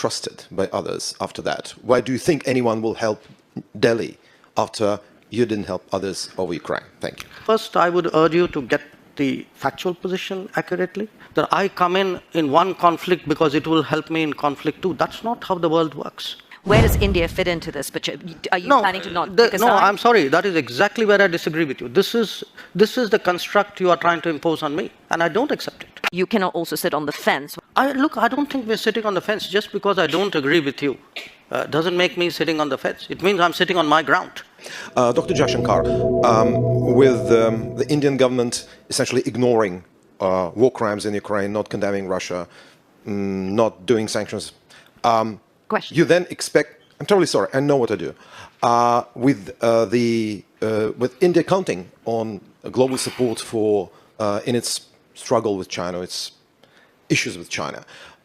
trusted by others after that? Why do you think anyone will help Delhi after you didn't help others over Ukraine? Thank you. First, I would urge you to get the factual position accurately. That I come in one conflict because it will help me in conflict too. That's not how the world works. Where does India fit into this? But are you planning to not take a side? No, I'm sorry. That is exactly where I disagree with you. This is the construct you are trying to impose on me, and I don't accept it. You cannot also sit on the fence. I don't think we're sitting on the fence. Just because I don't agree with you doesn't make me sitting on the fence. It means I'm sitting on my ground. Dr. Jaishankar, with the Indian government essentially ignoring war crimes in Ukraine, not condemning Russia, not doing sanctions, you then expect, I'm totally sorry, I know what I do, with India counting on global support for in its struggle with China, its issues with China,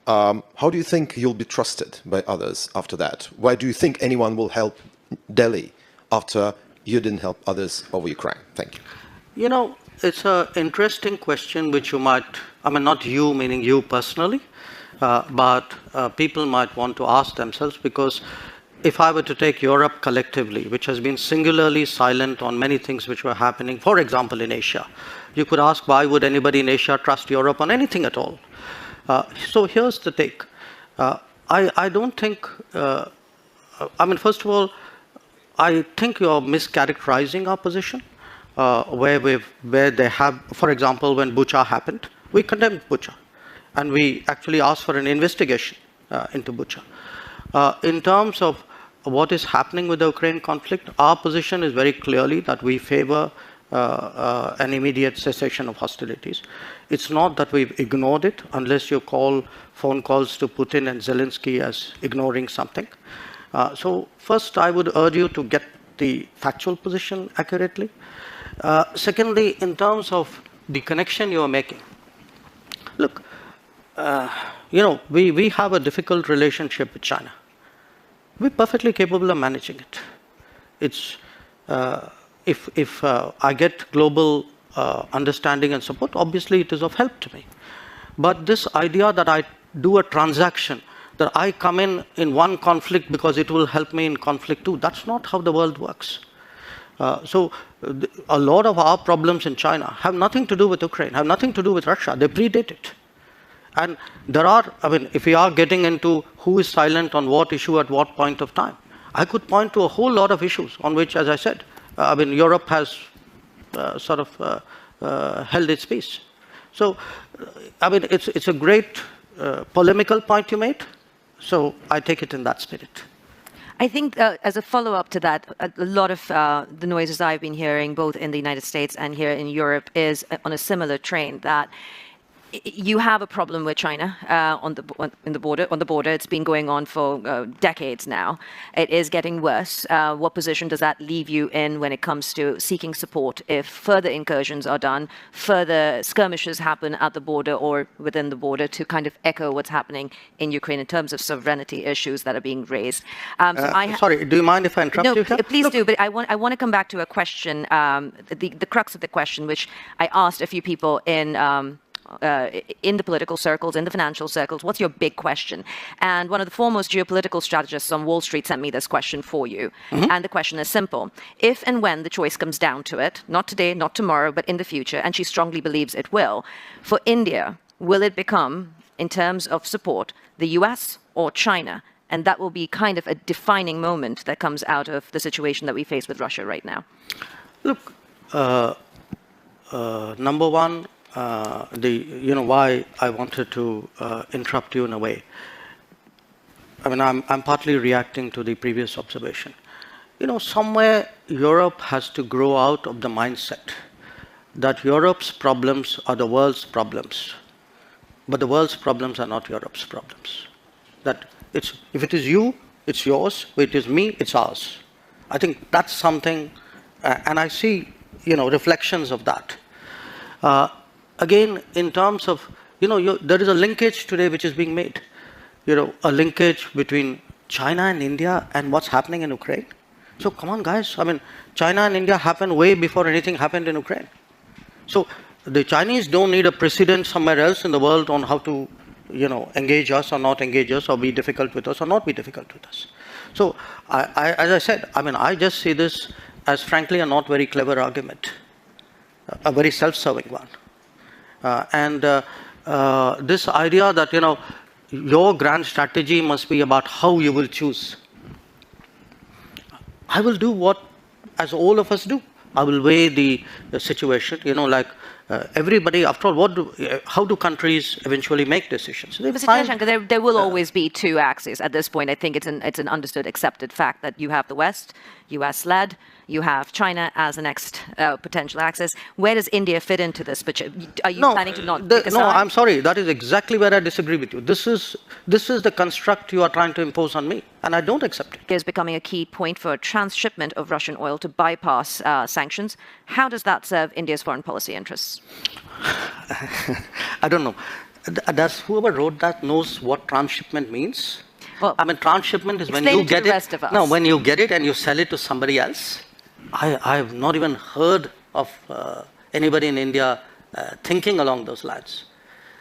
how do you think you'll be trusted by others after that? Why do you think anyone will help Delhi after you didn't help others over Ukraine? Thank you. You know, it's an interesting question which you might, I mean, not you, meaning you personally, but people might want to ask themselves, because if I were to take Europe collectively, which has been singularly silent on many things which were happening, for example, in Asia, you could ask, why would anybody in Asia trust Europe on anything at all? So here's the take. I don't think, I mean, first of all, I think you're mischaracterizing our position, where they have, for example, when Bucha happened, we condemned Bucha, and we actually asked for an investigation into Bucha. In terms of what is happening with the Ukraine conflict, our position is very clearly that we favor an immediate cessation of hostilities. It's not that we've ignored it, unless you call phone calls to Putin and Zelensky as ignoring something. So first, I would urge you to get the factual position accurately. Secondly, in terms of the connection you are making, look, you know, we have a difficult relationship with China. We're perfectly capable of managing it. It's if I get global understanding and support, obviously it is of help to me. But this idea that I do a transaction, that I come in one conflict because it will help me in conflict too, that's not how the world works. So a lot of our problems in China have nothing to do with Ukraine, have nothing to do with Russia. They predate it. And there are, I mean, if we are getting into who is silent on what issue at what point of time, I could point to a whole lot of issues on which, as I said, I mean, Europe has sort of held its peace. So, I mean, it's a great polemical point you made. So I take it in that spirit. I think as a follow-up to that, a lot of the noises I've been hearing, both in the United States and here in Europe, is on a similar train, that you have a problem with China on the border. It's been going on for decades now. It is getting worse. What position does that leave you in when it comes to seeking support if further incursions are done, further skirmishes happen at the border or within the border, to kind of echo what's happening in Ukraine in terms of sovereignty issues that are being raised? Sorry, do you mind if I interrupt you here? No, please do. But I want to come back to a question, the crux of the question, which I asked a few people in the political circles, in the financial circles. What's your big question? And one of the foremost geopolitical strategists on Wall Street sent me this question for you. Mm-hmm. And the question is simple. If and when the choice comes down to it, not today, not tomorrow, but in the future, and she strongly believes it will, for India, will it become, in terms of support, the US or China? And that will be kind of a defining moment that comes out of the situation that we face with Russia right now. Look, number one, why I wanted to interrupt you in a way. I mean, I'm partly reacting to the previous observation. You know, somewhere Europe has to grow out of the mindset that Europe's problems are the world's problems, but the world's problems are not Europe's problems. That if it is you, it's yours. If it is me, it's ours. I think that's something, and I see, reflections of that. Again, in terms of, there is a linkage today which is being made. A linkage between China and India and what's happening in Ukraine. So come on, guys. I mean, China and India happened way before anything happened in Ukraine. So the Chinese don't need a precedent somewhere else in the world on how to engage us or not engage us, or be difficult with us or not be difficult with us. So, as I said, I just see this as frankly a not very clever argument, a very self-serving one. This idea that, your grand strategy must be about how you will choose. I will do what, as all of us do. I will weigh the situation, everybody, after all, how do countries eventually make decisions? Mr. Jaishankar, there will always be two axes at this point. I think it's an understood, accepted fact that you have the West, US-led, you have China as the next potential axis. Where does India fit into this? Are you planning to not take a side? No, I'm sorry. That is exactly where I disagree with you. This is the construct you are trying to impose on me, and I don't accept it. It is becoming a key point for transshipment of Russian oil to bypass sanctions. How does that serve India's foreign policy interests? I don't know. Does whoever wrote that knows what transshipment means? Well, transshipment is when you get it. No, when you get it and you sell it to somebody else. I've not even heard of anybody in India thinking along those lines.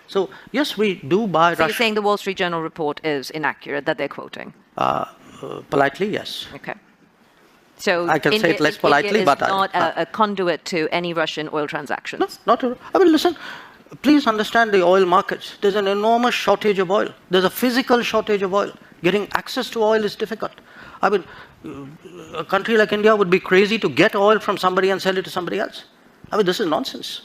So, yes, we do buy So you're saying the Wall Street Journal report is inaccurate, that they're quoting? Politely, yes. Okay. So I can say it less politely, India is but not a conduit to any Russian oil transactions. No, not at all. Listen, please understand the oil markets. There's an enormous shortage of oil. There's a physical shortage of oil. Getting access to oil is difficult. A country like India would be crazy to get oil from somebody and sell it to somebody else. This is nonsense.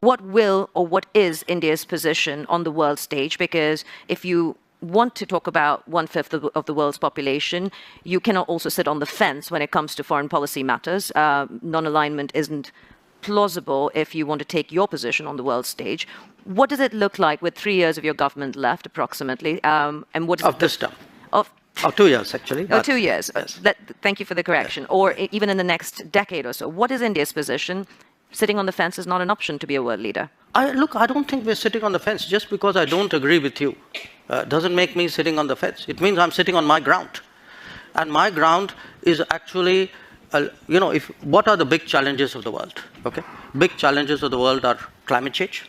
What will or what is India's position on the world stage? Because if you want to talk about 1/5 of the world's population, you cannot also sit on the fence when it comes to foreign policy matters. Non-alignment isn't plausible if you want to take your position on the world stage. What does it look like with 3 years of your government left, approximately? And what of this term? Of 2 years, actually. 2 years. Yes. Thank you for the correction. Yes. Or even in the next decade or so. What is India's position? Sitting on the fence is not an option to be a world leader. I don't think we're sitting on the fence. Just because I don't agree with you doesn't make me sitting on the fence. It means I'm sitting on my ground. And my ground is actually, what are the big challenges of the world? Okay, big challenges of the world are climate change.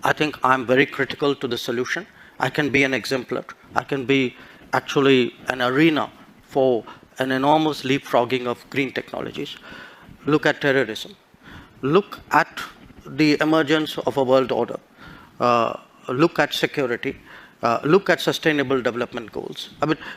I think I'm very critical to the solution. I can be an exemplar. I can be actually an arena for an enormous leapfrogging of green technologies. Look at terrorism. Look at the emergence of a world order. Look at security. Look at sustainable development goals.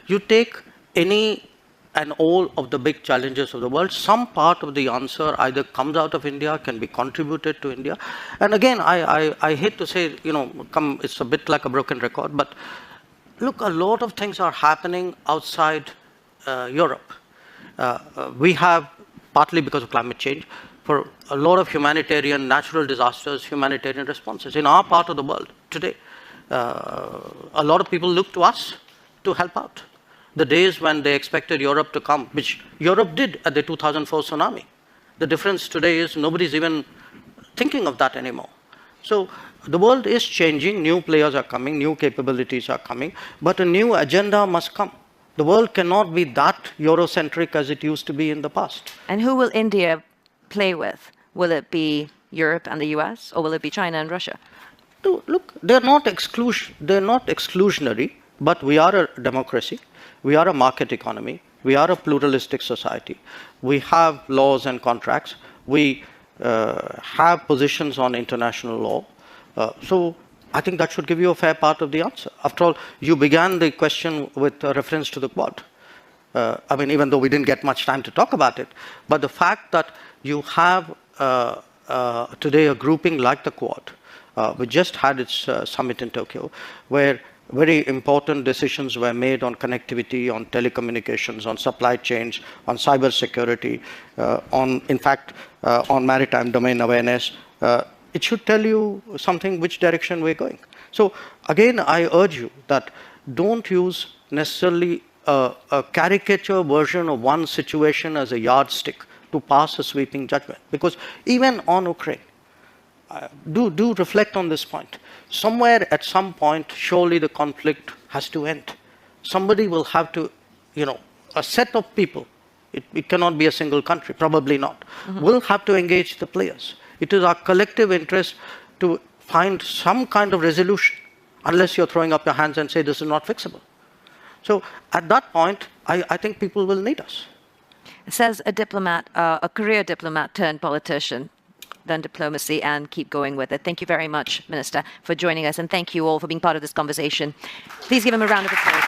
You take any and all of the big challenges of the world, some part of the answer either comes out of India, can be contributed to India. And again, I hate to say, it's a bit like a broken record, but look, a lot of things are happening outside Europe. We have, partly because of climate change, for a lot of humanitarian, natural disasters, humanitarian responses. In our part of the world today, a lot of people look to us to help out. The days when they expected Europe to come, which Europe did at the 2004 tsunami. The difference today is nobody's even thinking of that anymore. So the world is changing, new players are coming, new capabilities are coming, but a new agenda must come. The world cannot be that Eurocentric as it used to be in the past. And who will India play with? Will it be Europe and the US, or will it be China and Russia? Look, they're not exclusionary, but we are a democracy. We are a market economy. We are a pluralistic society. We have laws and contracts. We have positions on international law. So I think that should give you a fair part of the answer. After all, you began the question with a reference to the Quad. Even though we didn't get much time to talk about it, but the fact that you have today a grouping like the Quad, which just had its summit in Tokyo, where very important decisions were made on connectivity, on telecommunications, on supply chains, on cyber security, on maritime domain awareness. It should tell you something which direction we're going. So again, I urge you that don't use necessarily a caricature version of one situation as a yardstick to pass a sweeping judgment. Because even on Ukraine, do reflect on this point. Somewhere at some point, surely the conflict has to end. Somebody will have to, a set of people, it cannot be a single country, probably not, will have to engage the players. It is our collective interest to find some kind of resolution. unless you're throwing up your hands and say this is not fixable. So at that point, I think people will need us. Says a diplomat, a career diplomat turned politician, done diplomacy and keep going with it. Thank you very much, Minister, for joining us, and thank you all for being part of this conversation. Please give him a round of applause.